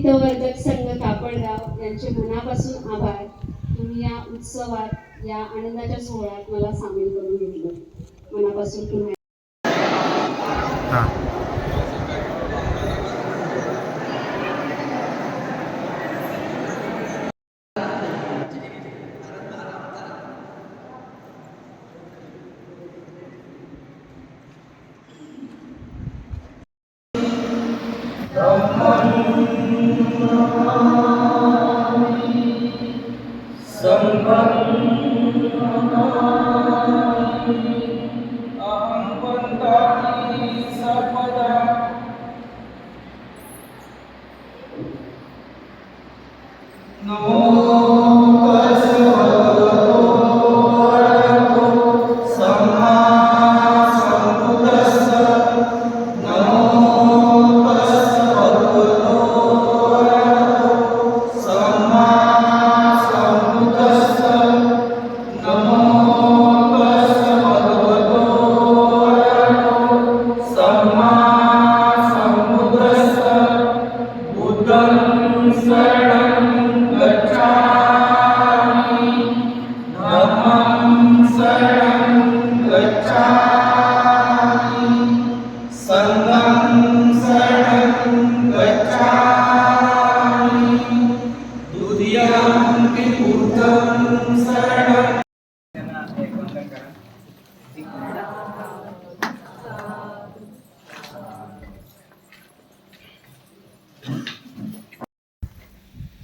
हितवर्धक संघ कापडगाव यांचे मनापासून आभार. तुम्ही या उत्सवात, या आनंदाच्या सोहळ्यात मला सामील करून घेतलं. मनापासून पुन्हा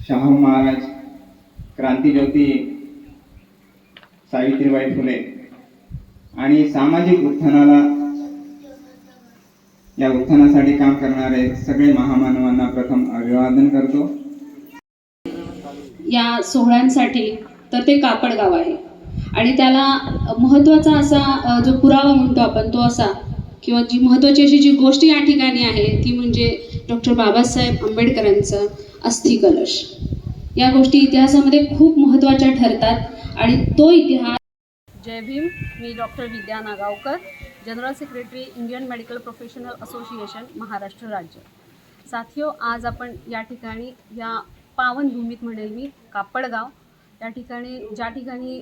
शाहू महाराज, क्रांतिज्योती सावित्रीबाई फुले आणि सामाजिक उत्थानाला, या उत्थानासाठी काम करणारे सगळे महामानवांना प्रथम अभिवादन करतो. या सोहळ्यांसाठी तर ते कापडगाव आहे आणि त्याला महत्त्वाचा असा जो पुरावा म्हणतो आपण तो असा, किंवा जी महत्त्वाची अशी जी गोष्ट या ठिकाणी आहे ती म्हणजे डॉक्टर बाबासाहेब आंबेडकरांचा अस्थि कलश. या गोष्टी इतिहासामध्ये खूप महत्त्वाच्या ठरतात आणि तो इतिहास. जय भीम. मी doctor Vidya Nagavkar, general secretary Indian medical professional association Maharashtra राज्य. साथियो, आज आपण या ठिकाणी या पावनभूमीत म्हणेल मी, कापडगाव या ठिकाणी, ज्या ठिकाणी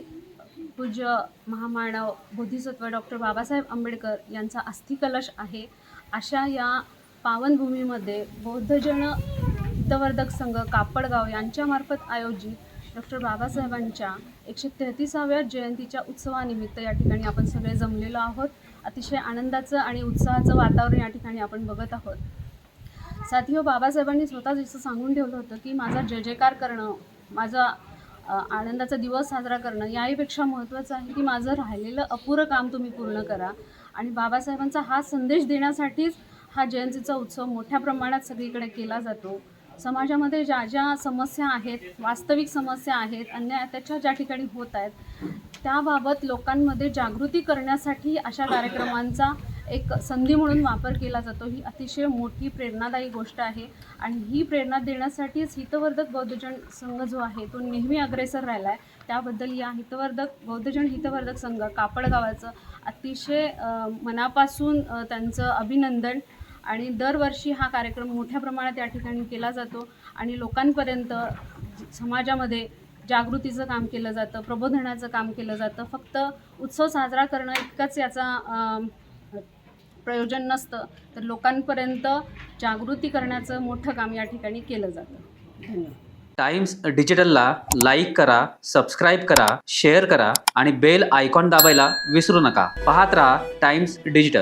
पूज्य महामानव बोधिसत्व डॉक्टर बाबासाहेब आंबेडकर यांचा अस्थि कलश आहे, अशा या पावनभूमीमध्ये बौद्धजन हितवर्धक संघ कापडगाव यांच्यामार्फत आयोजित डॉक्टर बाबासाहेबांच्या 133व्या जयंतीच्या उत्सवानिमित्त या ठिकाणी आपण सगळे जमलेलो आहोत. अतिशय आनंदाचं आणि उत्साहाचं वातावरण या ठिकाणी आपण बघत आहोत. साथियो, बाबासाहेबांनी स्वतः जसं सांगून ठेवलं होतं की माझा जय जयकार करणं, माझा आनंदाचा दिवस साजरा करणं याहीपेक्षा महत्त्वाचं आहे की माझं राहिलेलं अपुरं काम तुम्ही पूर्ण करा. आणि बाबासाहेबांचा हा संदेश देण्यासाठीच हा जयंतीचा उत्सव मोठ्या प्रमाणात सगळीकडे केला जातो. समाजामध्ये ज्या ज्या समस्या आहेत, वास्तविक समस्या आहेत, अन्याय अत्याचार ज्या ठिकाणी होत आहेत, त्याबाबत लोकांमध्ये जागृती करण्यासाठी अशा कार्यक्रमांचा एक संधी म्हणून वापर केला जातो. ही अतिशय मोठी प्रेरणादायी गोष्ट आहे आणि ही प्रेरणा देण्यासाठीच हितवर्धक बौद्धजन संघ जो आहे तो नेहमी अग्रेसर राहिला आहे. त्याबद्दल या बौद्धजन हितवर्धक संघ कापडगावाचं अतिशय मनापासून त्यांचं अभिनंदन. आणि दरवर्षी हा कार्यक्रम मोठ्या प्रमाणात या ठिकाणी केला जातो आणि लोकांपर्यंत समाजामध्ये जागृतीचं काम केलं जातं, प्रबोधनाचं काम केलं जातं. फक्त उत्सव साजरा करणं इतकंच याचा प्रयोजन नसतं, तर लोकांपर्यंत जागृती करण्याचं मोठं काम या ठिकाणी केलं जातं. धन्यवाद. टाइम्स डिजिटलला लाईक करा, सबस्क्राईब करा, शेअर करा आणि बेल आयकॉन दाबायला विसरू नका. पाहत राहा टाइम्स डिजिटल.